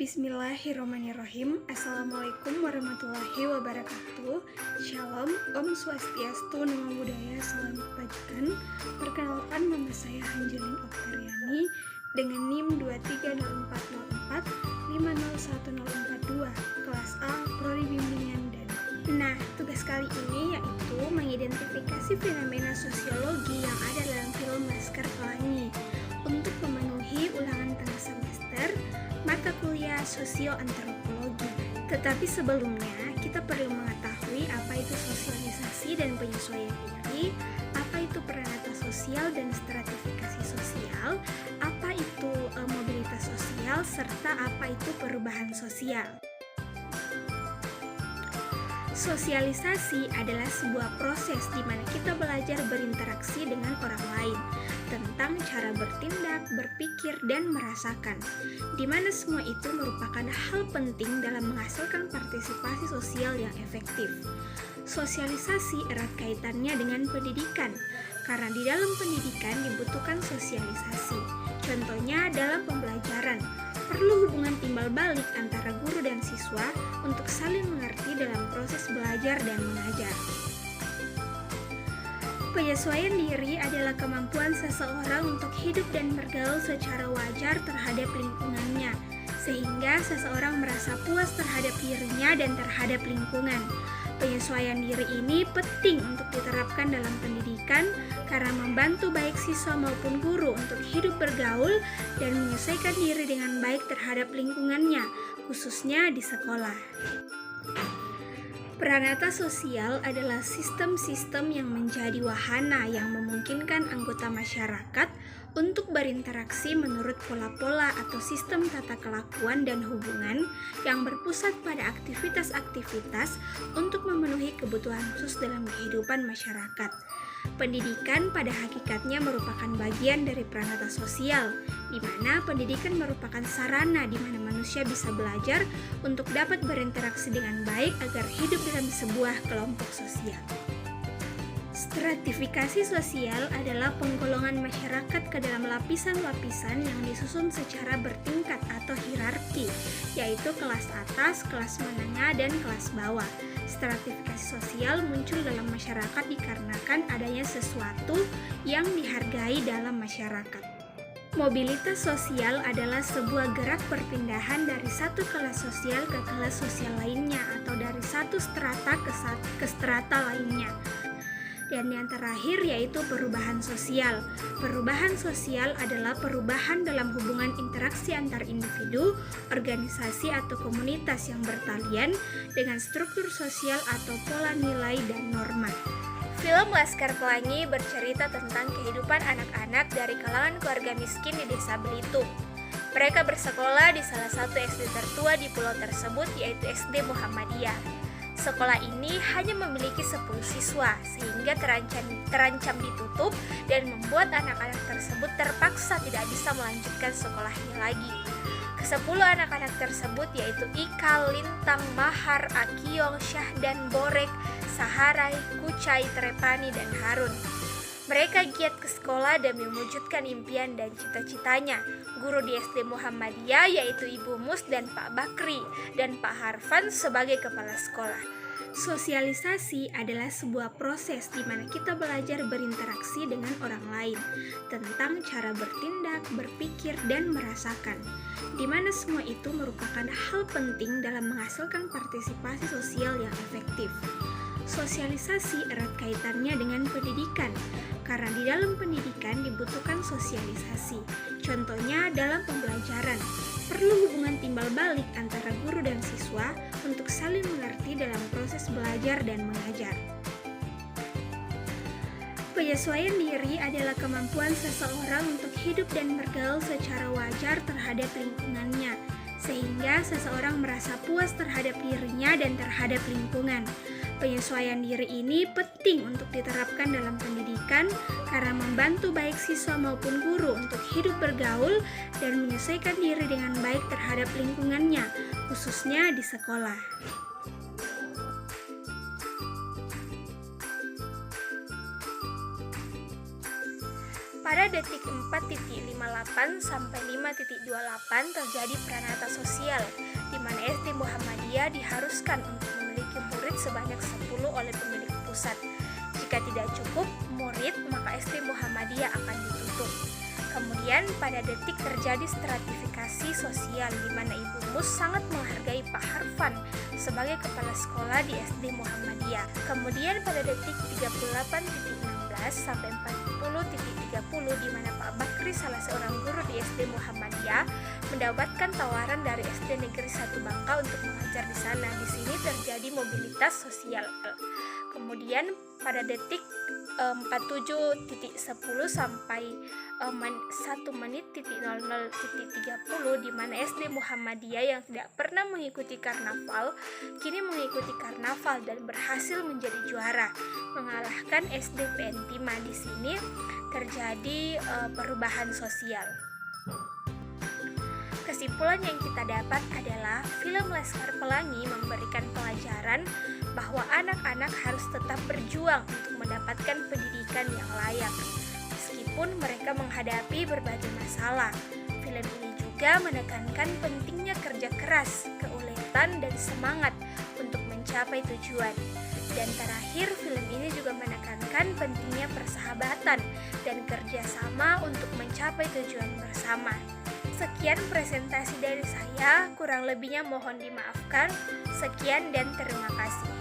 Bismillahirrahmanirrahim. Assalamualaikum warahmatullahi wabarakatuh. Shalom, Om Swastiastu, Namo Buddhaya, Salam Kebajikan. Perkenalkan, nama saya Angelin Oktariani dengan NIM 23040450142, kelas A, Prodi Bimbingan dan. Nah, tugas kali ini yaitu mengidentifikasi fenomena sosiologi yang ada dalam film Laskar Pelangi untuk memenuhi ulangan tengah semester mata kuliah sosioantropologi. Tetapi sebelumnya, kita perlu mengetahui apa itu sosialisasi dan penyesuaian diri, apa itu peranata sosial dan stratifikasi sosial, apa itu mobilitas sosial, serta apa itu perubahan sosial. Sosialisasi adalah sebuah proses di mana kita belajar berinteraksi dengan orang lain tentang cara bertindak, berpikir, dan merasakan, di mana semua itu merupakan hal penting dalam menghasilkan partisipasi sosial yang efektif. Sosialisasi erat kaitannya dengan pendidikan, karena di dalam pendidikan dibutuhkan sosialisasi. Contohnya dalam pembelajaran, perlu hubungan timbal balik antara guru dan siswa untuk saling mengerti dalam proses belajar dan mengajar. Penyesuaian diri adalah kemampuan seseorang untuk hidup dan bergaul secara wajar terhadap lingkungannya, sehingga seseorang merasa puas terhadap dirinya dan terhadap lingkungan. Penyesuaian diri ini penting untuk diterapkan dalam pendidikan karena membantu baik siswa maupun guru untuk hidup bergaul dan menyesuaikan diri dengan baik terhadap lingkungannya, khususnya di sekolah. Peranata sosial adalah sistem-sistem yang menjadi wahana yang memungkinkan anggota masyarakat untuk berinteraksi menurut pola-pola atau sistem tata kelakuan dan hubungan yang berpusat pada aktivitas-aktivitas untuk memenuhi kebutuhan khusus dalam kehidupan masyarakat. Pendidikan pada hakikatnya merupakan bagian dari peranata sosial, di mana pendidikan merupakan sarana di mana manusia bisa belajar untuk dapat berinteraksi dengan baik agar hidup dalam sebuah kelompok sosial. Stratifikasi sosial adalah penggolongan masyarakat ke dalam lapisan-lapisan yang disusun secara bertingkat atau hierarki, yaitu kelas atas, kelas menengah, dan kelas bawah. Stratifikasi sosial muncul dalam masyarakat dikarenakan adanya sesuatu yang dihargai dalam masyarakat. Mobilitas sosial adalah sebuah gerak perpindahan dari satu kelas sosial ke kelas sosial lainnya atau dari satu strata ke strata lainnya. Dan yang terakhir yaitu perubahan sosial. Perubahan sosial adalah perubahan dalam hubungan interaksi antar individu, organisasi atau komunitas yang bertalian dengan struktur sosial atau pola nilai dan norma. Film Laskar Pelangi bercerita tentang kehidupan anak-anak dari kalangan keluarga miskin di Desa Belitung. Mereka bersekolah di salah satu SD tertua di pulau tersebut, yaitu SD Muhammadiyah. Sekolah ini hanya memiliki 10 siswa, sehingga terancam ditutup dan membuat anak-anak tersebut terpaksa tidak bisa melanjutkan sekolahnya lagi. Ke-10 anak-anak tersebut yaitu Ika, Lintang, Mahar, Akiong, Syahdan, Borek, Saharai, Kucai, Trepani, dan Harun. Mereka giat ke sekolah demi mewujudkan impian dan cita-citanya. Guru di SD Muhammadiyah yaitu Ibu Mus dan Pak Bakri dan Pak Harfan sebagai kepala sekolah. Sosialisasi adalah sebuah proses di mana kita belajar berinteraksi dengan orang lain tentang cara bertindak, berpikir, dan merasakan, di mana semua itu merupakan hal penting dalam menghasilkan partisipasi sosial yang efektif. Sosialisasi erat kaitannya dengan pendidikan, karena di dalam pendidikan dibutuhkan sosialisasi. Contohnya dalam pembelajaran, perlu hubungan timbal balik antara guru dan siswa untuk saling mengerti dalam proses belajar dan mengajar. Penyesuaian diri adalah kemampuan seseorang untuk hidup dan bergaul secara wajar terhadap lingkungannya, sehingga seseorang merasa puas terhadap dirinya dan terhadap lingkungan. Penyesuaian diri ini penting untuk diterapkan dalam pendidikan karena membantu baik siswa maupun guru untuk hidup bergaul dan menyesuaikan diri dengan baik terhadap lingkungannya, khususnya di sekolah. Pada detik 4.58 sampai 5.28 terjadi pranata sosial, di mana SD Muhammadiyah diharuskan untuk memiliki murid sebanyak 10 oleh pemilik pusat. Jika tidak cukup murid, maka SD Muhammadiyah akan ditutup. Kemudian pada detik terjadi stratifikasi sosial, di mana Ibu Mus sangat menghargai Pak Harfan sebagai kepala sekolah di SD Muhammadiyah. Kemudian pada detik 38.16 sampai 40.30, di mana Pak Bakri, salah seorang guru di SD Muhammadiyah, mendapatkan tawaran dari SD Negeri 1 Bangka untuk mengajar di sana. Di sini terjadi mobilitas sosial. Kemudian pada detik 47.10 sampai 1 menit.00.30, di mana SD Muhammadiyah yang tidak pernah mengikuti karnaval kini mengikuti karnaval dan berhasil menjadi juara, mengalahkan SD PN Timah. Di sini terjadi perubahan sosial. Kesimpulan yang kita dapat adalah film Laskar Pelangi memberikan pelajaran bahwa anak-anak harus tetap berjuang untuk mendapatkan pendidikan yang layak, meskipun mereka menghadapi berbagai masalah. Film ini juga menekankan pentingnya kerja keras, keuletan, dan semangat untuk mencapai tujuan. Dan terakhir, film ini juga menekankan pentingnya persahabatan dan kerjasama untuk mencapai tujuan bersama. Sekian presentasi dari saya, kurang lebihnya mohon dimaafkan. Sekian dan terima kasih.